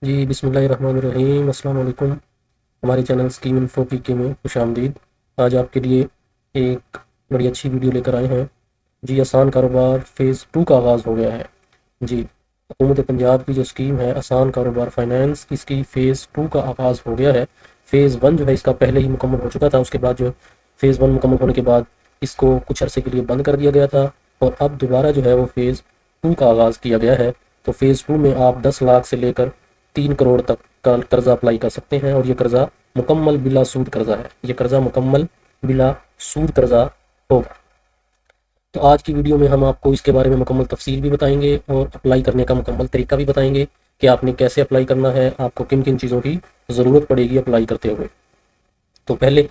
जी बिस्मिल्लाहिर्रहमानिर्रहीम अस्सलाम वालेकुम। हमारे चैनल स्कीम इन्फो पीके में खुशामदीद। आज आपके लिए एक बड़ी अच्छी वीडियो लेकर आए हैं। जी, आसान कारोबार फ़ेज़ 2 का आगाज़ हो गया है। जी, हुकूमत पंजाब की जो स्कीम है आसान कारोबार फाइनेंस, इसकी फ़ेज़ 2 का आगाज़ हो गया है। फ़ेज़ 1 जो है इसका पहले ही मुकम्मल हो चुका था। उसके बाद जो फ़ेज़ 1 मुकम्मल होने के बाद इसको कुछ अरसे के लिए बंद कर दिया गया था और अब दोबारा जो है वो फ़ेज़ 2 का आगाज़ किया गया है। तो फ़ेज़ 2 में आप 10 लाख से लेकर 3 करोड़ तक का कर्ज़ा अप्लाई कर सकते हैं और ये कर्ज़ा मुकम्मल बिला सूद कर्ज़ा है। ये कर्ज़ा मुकम्मल बिला सूद कर्ज़ा होगा। तो आज की वीडियो में हम आपको इसके बारे में मुकम्मल तफसील भी बताएंगे और अप्लाई करने का मुकम्मल तरीका भी बताएंगे कि आपने कैसे अप्लाई करना है, आपको किन किन चीज़ों की ज़रूरत पड़ेगी अप्लाई करते हुए। तो पहले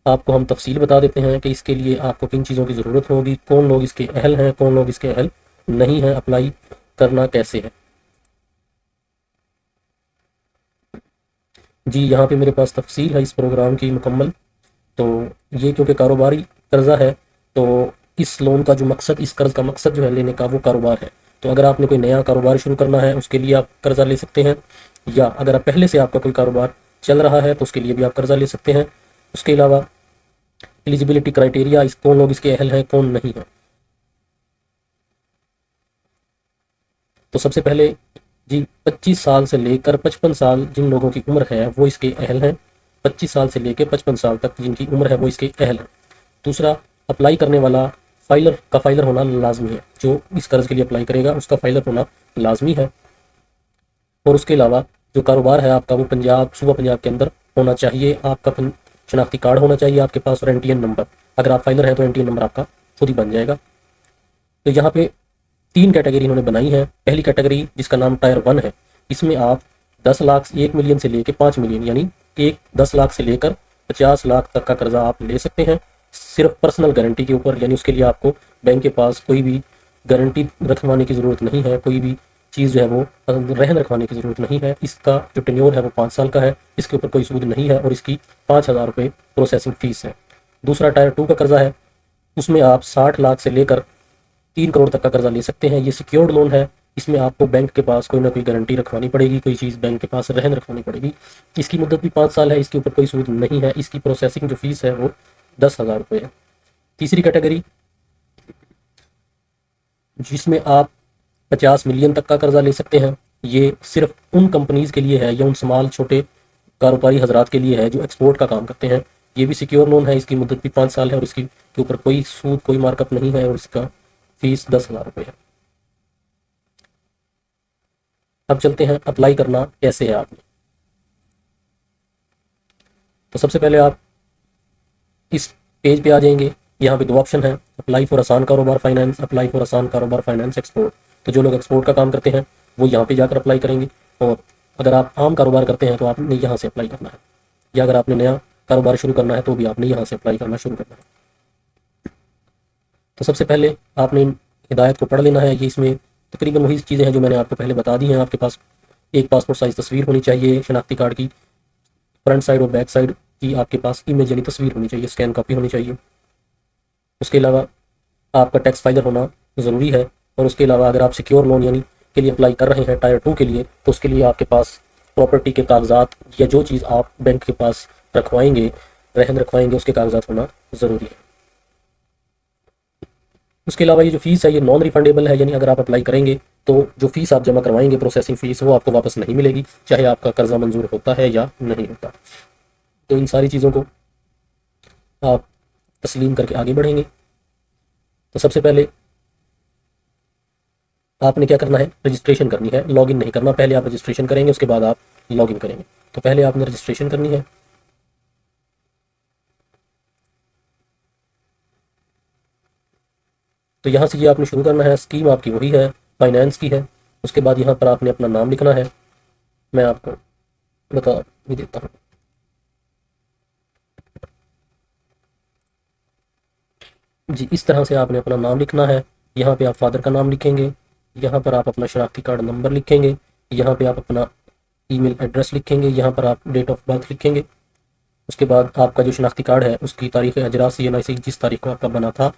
आपको हम तफसील बता देते हैं कि इसके लिए आपको किन चीज़ों की ज़रूरत होगी, कौन लोग इसके अहल हैं, कौन लोग इसके अहल नहीं हैं, अप्लाई करना कैसे है। जी, यहाँ पे मेरे पास तफसील है इस प्रोग्राम की मुकम्मल। तो ये क्योंकि कारोबारी कर्ज़ा है, तो इस लोन का जो मकसद, इस कर्ज़ का मकसद जो है लेने का, वो कारोबार है। तो अगर आपने कोई नया कारोबार शुरू करना है उसके लिए आप कर्ज़ा ले सकते हैं, या अगर आप पहले से आपका कोई कारोबार चल रहा है तो उसके लिए भी आप कर्ज़ा ले सकते हैं। उसके अलावा एलिजिबिलिटी क्राइटेरिया, इस कौन लोग इसके अहल हैं कौन नहीं है। तो सबसे पहले जी, 25 साल से लेकर 55 साल जिन लोगों की उम्र है वो इसके अहल हैं। 25 साल से लेकर 55 साल तक जिनकी उम्र है वो इसके अहल हैं। दूसरा, अप्लाई करने वाला फाइलर होना लाजमी है। जो इस कर्ज़ के लिए अप्लाई करेगा उसका फाइलर होना लाजमी है। और उसके अलावा जो कारोबार है आपका वो पंजाब, सूबा पंजाब के अंदर होना चाहिए। आपका शनाख्ती कार्ड होना चाहिए आपके पास और एनटीएन नंबर। अगर आप फाइलर हैं तो एनटीएन नंबर आपका खुद ही बन जाएगा। तो यहाँ पे 3 कैटेगरी इन्होंने बनाई है। पहली कैटेगरी जिसका नाम टायर 1 है, इसमें आप 10 लाख 1 मिलियन से लेकर 5 मिलियन, यानी 10 लाख से लेकर 50 लाख तक का कर्जा आप ले सकते हैं, सिर्फ पर्सनल गारंटी के ऊपर। यानी उसके लिए आपको बैंक के पास कोई भी गारंटी रखवाने की ज़रूरत नहीं है, कोई भी चीज़ जो है वो रहन रखवाने की ज़रूरत नहीं है। इसका जो टेन्योर है वो 5 साल का है, इसके ऊपर कोई सूद नहीं है और इसकी 5,000 रुपये प्रोसेसिंग फ़ीस है। दूसरा टायर 2 का कर्जा है, उसमें आप 60 लाख से लेकर 3 करोड़ तक का कर्जा ले सकते हैं। ये सिक्योर्ड लोन है। इसमें आपको बैंक के पास कोई ना कोई गारंटी रखवानी पड़ेगी, कोई चीज़ बैंक के पास रहन रखवानी पड़ेगी। इसकी मुद्दत भी 5 साल है, इसके ऊपर कोई सूद नहीं है। इसकी प्रोसेसिंग जो फीस है वो 10,000 रुपये है। तीसरी कैटेगरी जिसमें आप 50 मिलियन तक का कर्जा ले सकते हैं, ये सिर्फ उन कंपनीज के लिए है या उन स्मॉल छोटे कारोबारी हजरात के लिए है जो एक्सपोर्ट का काम करते हैं। ये भी सिक्योर लोन है, इसकी मुद्दत भी 5 साल है और इसकी के ऊपर कोई सूद, कोई मार्कअप नहीं है और इसका फीस 10,000 रुपये है। अब चलते हैं अप्लाई करना कैसे है आपने। तो सबसे पहले आप इस पेज पे आ जाएंगे। यहाँ पे 2 ऑप्शन है, अप्लाई फॉर आसान कारोबार फाइनेंस, अप्लाई फॉर आसान कारोबार फाइनेंस एक्सपोर्ट। तो जो लोग एक्सपोर्ट का काम करते हैं वो यहाँ पे जाकर अप्लाई करेंगे, और अगर आप आम कारोबार करते हैं तो आपने यहाँ से अप्लाई करना है, या अगर आपने नया कारोबार शुरू करना है तो भी आपने यहाँ से अप्लाई करना शुरू करना है। तो सबसे पहले आपने हिदायत को पढ़ लेना है। ये इसमें तकरीबन वही चीज़ें हैं जो मैंने आपको पहले बता दी हैं। आपके पास एक पासपोर्ट साइज़ तस्वीर होनी चाहिए शनाख्ती कार्ड की, फ्रंट साइड और बैक साइड की आपके पास इमेज यानी तस्वीर होनी चाहिए, स्कैन कॉपी होनी चाहिए। उसके अलावा आपका टैक्स फाइलर होना ज़रूरी है। और उसके अलावा अगर आप सिक्योर लोन यानी के लिए अप्लाई कर रहे हैं टायर 2 के लिए, तो उसके लिए आपके पास प्रॉपर्टी के कागजात या जो चीज़ आप बैंक के पास रखवाएंगे, रहन रखवाएंगे, उसके कागजात होना ज़रूरी है। उसके अलावा ये जो फ़ीस है ये नॉन रिफंडेबल है, यानी अगर आप अप्लाई करेंगे तो जो फ़ीस आप जमा करवाएंगे प्रोसेसिंग फ़ीस, वो आपको वापस नहीं मिलेगी, चाहे आपका कर्जा मंजूर होता है या नहीं होता। तो इन सारी चीज़ों को आप तस्लीम करके आगे बढ़ेंगे। तो सबसे पहले आपने क्या करना है, रजिस्ट्रेशन करनी है, लॉगिन नहीं करना। पहले आप रजिस्ट्रेशन करेंगे, उसके बाद आप लॉगिन करेंगे। तो पहले आपने रजिस्ट्रेशन करनी है। तो यहाँ से ये आपने शुरू करना है। स्कीम आपकी वही है, फाइनेंस की है। उसके बाद यहाँ पर आपने अपना नाम लिखना है। मैं आपको बता भी देता हूँ। जी, इस तरह से आपने अपना नाम लिखना है। यहाँ पे आप फादर का नाम लिखेंगे, यहाँ पर आप अपना शनाख्ती कार्ड नंबर लिखेंगे, यहाँ पे आप अपना ईमेल एड्रेस लिखेंगे, यहाँ पर आप डेट ऑफ बर्थ लिखेंगे। उसके बाद आपका जो शनाख्ती कार्ड है उसकी तारीख़ अजरास CNIC जिस तारीख को आपका बना था,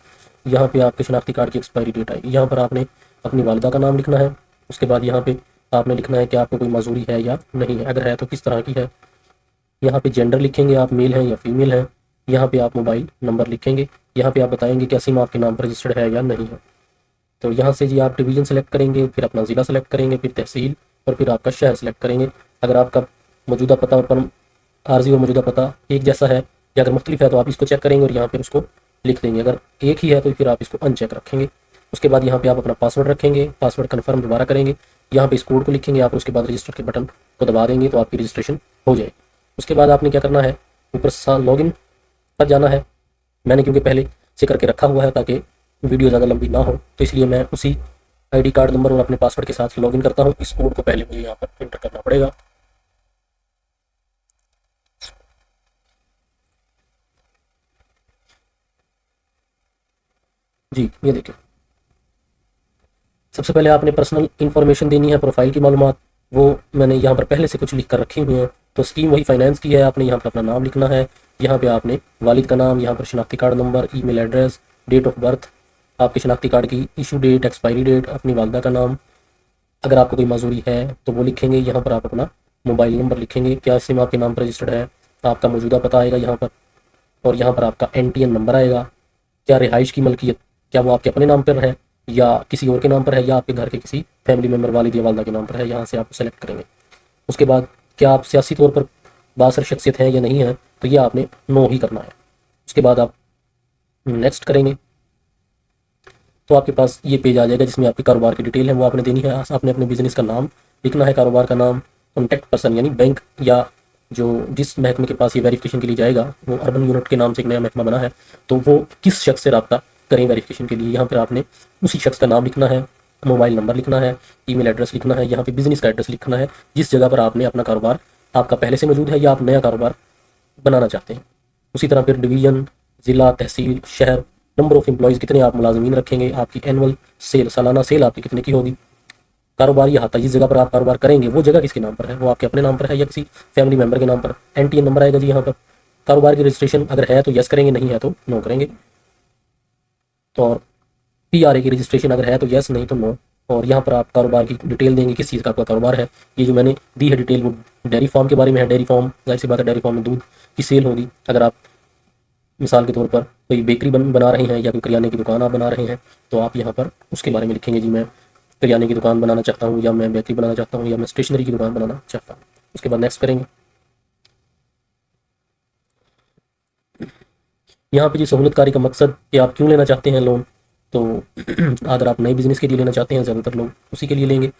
यहाँ पे आपके शनाख्ती कार्ड की एक्सपायरी डेट आएगी। यहाँ पर आपने अपनी वालिदा का नाम लिखना है। उसके बाद यहाँ पे आपने लिखना है कि आपको कोई मजदूरी है या नहीं है, अगर है तो किस तरह की है। यहाँ पे जेंडर लिखेंगे, आप मेल हैं या फीमेल हैं। यहाँ पे आप मोबाइल नंबर लिखेंगे। यहाँ पे आप बताएंगे क्या सिम आपके नाम पर रजिस्टर्ड है या नहीं है। तो यहाँ से जी आप डिवीज़न सेलेक्ट करेंगे, फिर अपना ज़िला सेलेक्ट करेंगे, फिर तहसील, और फिर आपका शहर सेलेक्ट करेंगे। अगर आपका मौजूदा पता और आरजी और मौजूदा पता एक जैसा है या अगर मुख्तलिफ है तो आप इसको चेक करेंगे और यहाँ पर उसको लिख देंगे। अगर एक ही है तो फिर आप इसको अनचेक रखेंगे। उसके बाद यहाँ पे आप अपना पासवर्ड रखेंगे, पासवर्ड कन्फर्म दोबारा करेंगे, यहाँ पे इस कोड को लिखेंगे आप, उसके बाद रजिस्टर के बटन को दबा देंगे तो आपकी रजिस्ट्रेशन हो जाएगी। उसके बाद आपने क्या करना है, ऊपर लॉगिन पर जाना है। मैंने क्योंकि पहले से करके रखा हुआ है ताकि वीडियो ज़्यादा लंबी ना हो, तो इसलिए मैं उसी आईडी कार्ड नंबर और अपने पासवर्ड के साथ लॉगिन करता हूँ। इस कोड को पहले मुझे यहाँ पर एंटर करना पड़ेगा। जी ये देखिए, सबसे पहले आपने पर्सनल इन्फॉर्मेशन देनी है, प्रोफाइल की मालूमात, वो मैंने यहाँ पर पहले से कुछ लिख कर रखी हुई हैं। तो स्कीम वही फाइनेंस की है, आपने यहाँ पर अपना नाम लिखना है। यहाँ पे आपने वालिद का नाम, यहाँ पर शनाख्ती card number, email address, date of birth, आपके शनाख्ती कार्ड की इशू डेट, एक्सपायरी डेट, अपनी वालदा का नाम, अगर आपको कोई माजूरी है तो वो लिखेंगे। यहाँ पर आप अपना मोबाइल नंबर लिखेंगे, क्या सिम आपके नाम पर रजिस्टर्ड है, आपका मौजूदा पता आएगा यहाँ पर, और यहाँ पर आपका NTN नंबर आएगा। क्या रिहाइश की मलकियत, क्या वो आपके अपने नाम पर है या किसी और के नाम पर है या आपके घर के किसी फैमिली मेम्बर वालिद या वालदा के नाम पर है, यहाँ से आप सेलेक्ट करेंगे। उसके बाद क्या आप सियासी तौर पर बासर शख्सियत हैं या नहीं है, तो ये आपने नो ही करना है। उसके बाद आप नेक्स्ट करेंगे तो आपके पास ये पेज आ जाएगा जिसमें आपकी कारोबार की डिटेल है वो आपने देनी है। आपने अपने बिजनेस का नाम लिखना है, कारोबार का नाम, कॉन्टैक्ट पर्सन यानी बैंक या जो जिस महकमे के पास ये वेरिफिकेशन के लिए जाएगा, वो अर्बन यूनिट के नाम से एक नया महकमा बना है, तो वो किस शख्स से रब्ता करें वेरिफिकेशन के लिए। यहाँ पर आपने उसी शख्स का नाम लिखना है, मोबाइल नंबर लिखना है, ईमेल एड्रेस लिखना है, यहाँ पे बिजनेस का एड्रेस लिखना है जिस जगह पर आपने अपना कारोबार आपका पहले से मौजूद है या आप नया कारोबार बनाना चाहते हैं। उसी तरह फिर डिवीज़न, ज़िला, तहसील, शहर, नंबर ऑफ़ एम्प्लॉयज़ कितने आप मुलाजमीन रखेंगे, आपकी एनुअल सेल, सालाना सेल आपकी कितने की होगी, कारोबारी अहाता जिस जगह पर आप कारोबार करेंगे वो जगह किसके नाम पर है, वो आपके अपने नाम पर है या किसी फैमिली मेम्बर के नाम पर। NTN नंबर आएगा जी यहाँ पर। कारोबार की रजिस्ट्रेशन अगर है तो यस करेंगे, नहीं है तो नो करेंगे। तो और PRA की रजिस्ट्रेशन अगर है तो यस, नहीं तो नो। और यहाँ पर आप कारोबार की डिटेल देंगे, किस चीज़ का आपका कारोबार है। ये जो मैंने दी है डिटेल वो डेयरी फार्म के बारे में है। डेयरी फार्म, जाहिर सी बात है, डेयरी फार्म में दूध की सेल होगी। अगर आप मिसाल के तौर पर कोई बेकरी बना रहे हैं या कोई करियाने की दुकान आप बना रहे हैं, तो आप यहाँ पर उसके बारे में लिखेंगे, जी मैं करियाने की दुकान बनाना चाहता हूँ, या मैं बेकरी बनाना चाहता हूँ, या मैं स्टेशनरी की दुकान बनाना चाहता हूँ। उसके बाद नेक्स्ट करेंगे। यहाँ पे जी सहूलतकारी का मकसद कि आप क्यों लेना चाहते हैं लोन, तो अगर आप नए बिजनेस के लिए लेना चाहते हैं, ज़्यादातर लोग उसी के लिए लेंगे।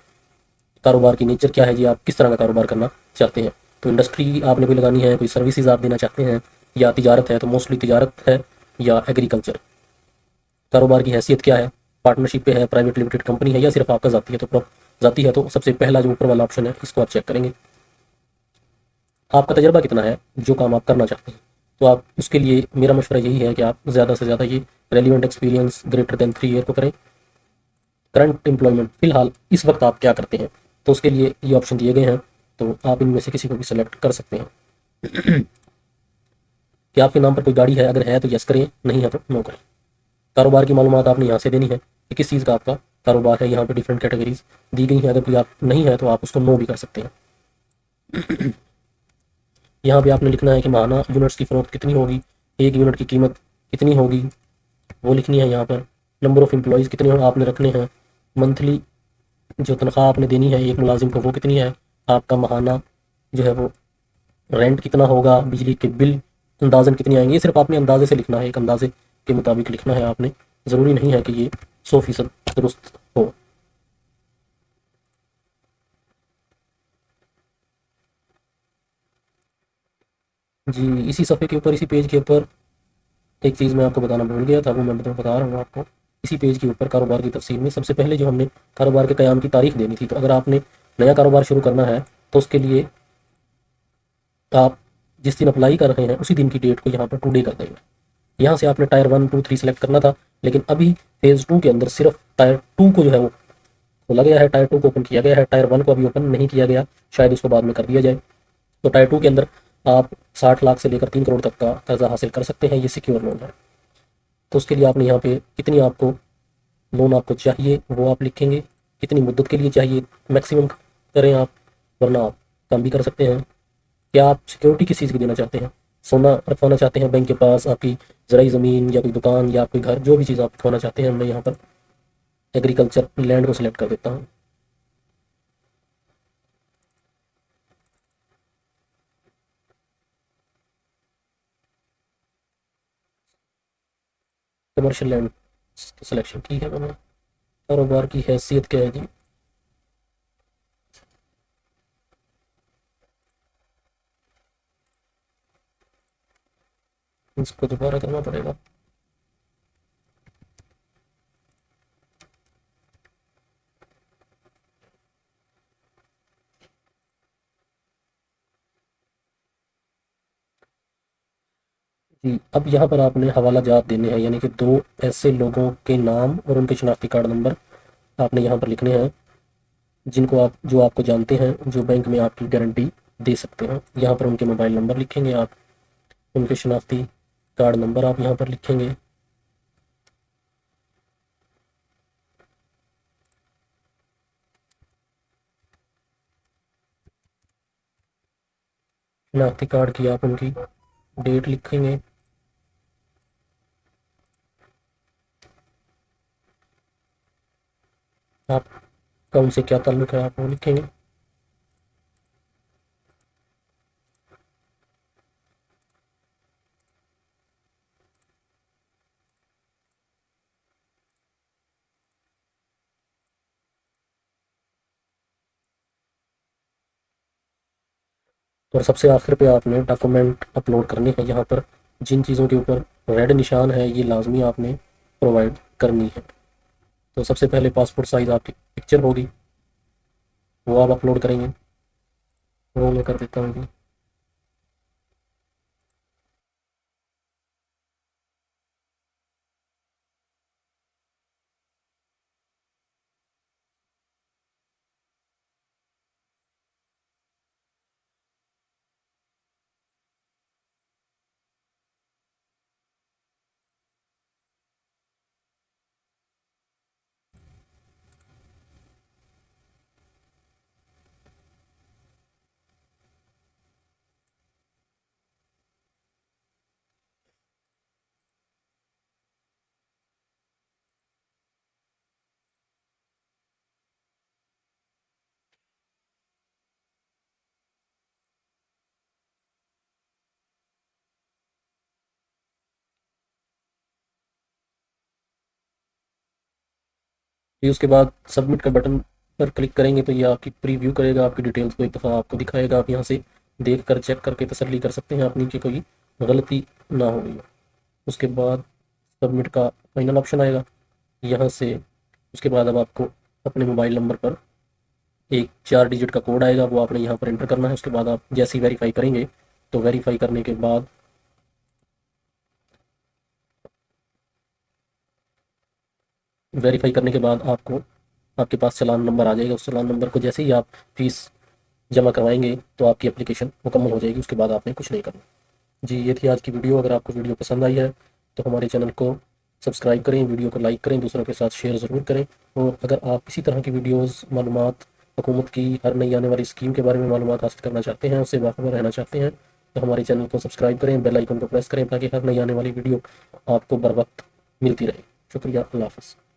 कारोबार की नेचर क्या है जी, आप किस तरह का कारोबार करना चाहते हैं, तो इंडस्ट्री आपने कोई लगानी है, कोई सर्विसेज आप देना चाहते हैं, या तिजारत है तो मोस्टली तिजारत है, या एग्रीकल्चर। कारोबार की हैसियत क्या है, पार्टनरशिप पे है, प्राइवेट लिमिटेड कंपनी है, या सिर्फ आपका ज़ाती है। तो ज़ाती है तो सबसे पहला जो ऊपर वाला ऑप्शन है इसको आप चेक करेंगे। आपका तजर्बा कितना है जो काम आप करना चाहते हैं, तो आप उसके लिए मेरा मशवरा यही है कि आप ज़्यादा से ज़्यादा ये relevant experience greater than 3 year को करें। करंट एम्प्लॉयमेंट, फिलहाल इस वक्त आप क्या करते हैं, तो उसके लिए ये ऑप्शन दिए गए हैं, तो आप इनमें से किसी को भी सिलेक्ट कर सकते हैं। कि आपके नाम पर कोई गाड़ी है, अगर है तो यस करें, नहीं है तो नो करें। कारोबार की मालूमात आपने यहाँ से देनी है कि किस चीज़ का आपका कारोबार है। यहाँ पे डिफरेंट कैटेगरीज दी गई हैं, अगर कोई आप नहीं है तो आप उसको नो भी कर सकते हैं। यहाँ पे आपने लिखना है कि माहाना यूनिट्स की फ़रोख्त कितनी होगी, एक यूनिट की कीमत कितनी होगी, वो लिखनी है। यहाँ पर नंबर ऑफ़ एम्प्लॉयज़ कितने आपने रखने हैं, मंथली जो तनख्वाह आपने देनी है एक मुलाजिम को वो कितनी है, आपका माहाना जो है वो रेंट कितना होगा, बिजली के बिल अंदाज़न कितनी आएंगे। ये सिर्फ आपने अंदाजे से लिखना है, एक अंदाजे के मुताबिक लिखना है आपने, ज़रूरी नहीं है कि ये 100% दुरुस्त हो। जी इसी सफ़े के ऊपर, इसी पेज के ऊपर एक चीज़ मैं आपको बताना भूल गया था, वो मैं बता रहा हूँ आपको। इसी पेज के ऊपर कारोबार की तफसील में सबसे पहले जो हमने कारोबार के क़याम की तारीख देनी थी, तो अगर आपने नया कारोबार शुरू करना है तो उसके लिए आप जिस दिन अप्लाई कर रहे हैं उसी दिन की डेट को यहाँ पर टुडे कर देंगे। यहाँ से आपने टायर 1, 2, 3 सेलेक्ट करना था, लेकिन अभी फेज़ 2 के अंदर सिर्फ टायर 2 को जो है वो खोला गया है, टायर 2 को ओपन किया गया है, टायर 1 को अभी ओपन नहीं किया गया, शायद उसको बाद में कर दिया जाए। तो टायर 2 के अंदर आप 60 लाख से लेकर 3 करोड़ तक का कर्जा हासिल कर सकते हैं, ये सिक्योर लोन है। तो उसके लिए आपने यहाँ पे कितनी आपको लोन आपको चाहिए वो आप लिखेंगे, कितनी मुद्दत के लिए चाहिए, मैक्सिमम करें आप, वरना आप काम भी कर सकते हैं। क्या आप सिक्योरिटी किस चीज़ की देना चाहते हैं? सोना रखवाना चाहते हैं बैंक के पास, आपकी ज़राई ज़मीन या कोई दुकान या कोई घर, जो भी चीज़ आप रखवाना चाहते हैं, मैं यहाँ पर एग्रीकल्चर लैंड को सिलेक्ट कर देता हूँ। कमर्शियल लैंड सिलेक्शन की है मैंने। कारोबार की हैसियत क्या है जी? इसको दोबारा करना पड़ेगा। जी, अब यहाँ पर आपने हवाला जात देने हैं, यानी कि दो ऐसे लोगों के नाम और उनके शनाख्ती कार्ड नंबर आपने यहाँ पर लिखने हैं, जिनको आप, जो आपको जानते हैं, जो बैंक में आपकी गारंटी दे सकते हैं। यहाँ पर उनके मोबाइल नंबर लिखेंगे आप, उनके शनाख्ती कार्ड नंबर आप यहाँ पर लिखेंगे। शनाख्ती कार्ड की आप उनकी डेट लिखेंगे। आपका उनसे क्या ताल्लुक है आप वो लिखेंगे। और सबसे आखिर पे आपने डॉक्यूमेंट अपलोड करने हैं। यहाँ पर जिन चीज़ों के ऊपर रेड निशान है, ये लाजमी आपने प्रोवाइड करनी है। तो सबसे पहले पासपोर्ट साइज़ आपकी पिक्चर होगी, वो आप अपलोड करेंगे। वो मैं कर देता हूँ जी। फिर उसके बाद सबमिट का बटन पर क्लिक करेंगे तो ये आपकी प्रीव्यू करेगा, आपकी डिटेल्स को एक दफ़ा आपको दिखाएगा। आप यहाँ से देख कर चेक करके तसल्ली कर सकते हैं अपनी कि कोई गलती ना हो गई हो। उसके बाद सबमिट का फाइनल ऑप्शन आएगा यहाँ से। उसके बाद अब आपको अपने मोबाइल नंबर पर एक 4 डिजिट का कोड आएगा, वो आपने यहाँ पर एंटर करना है। उसके बाद आप जैसे ही वेरीफाई करेंगे, तो वेरीफाई करने के बाद, आपको आपके पास चालान नंबर आ जाएगा। उस चालान नंबर को जैसे ही आप फीस जमा करवाएंगे तो आपकी एप्लीकेशन मुकम्मल हो जाएगी। उसके बाद आपने कुछ नहीं करना। जी, ये थी आज की वीडियो। अगर आपको वीडियो पसंद आई है तो हमारे चैनल को सब्सक्राइब करें, वीडियो को लाइक करें, दूसरों के साथ शेयर ज़रूर करें। और अगर आप इसी तरह की वीडियोस, मालूमात, हुकूमत की हर नई आने वाली स्कीम के बारे में मालूमात हासिल करना चाहते हैं, उससे बाखबर रहना चाहते हैं, तो हमारे चैनल को सब्सक्राइब करें, बेल आइकन को प्रेस करें, ताकि हर नई आने वाली वीडियो आपको बर वक्त मिलती रहे। शुक्रिया, अल्लाह हाफ़िज़।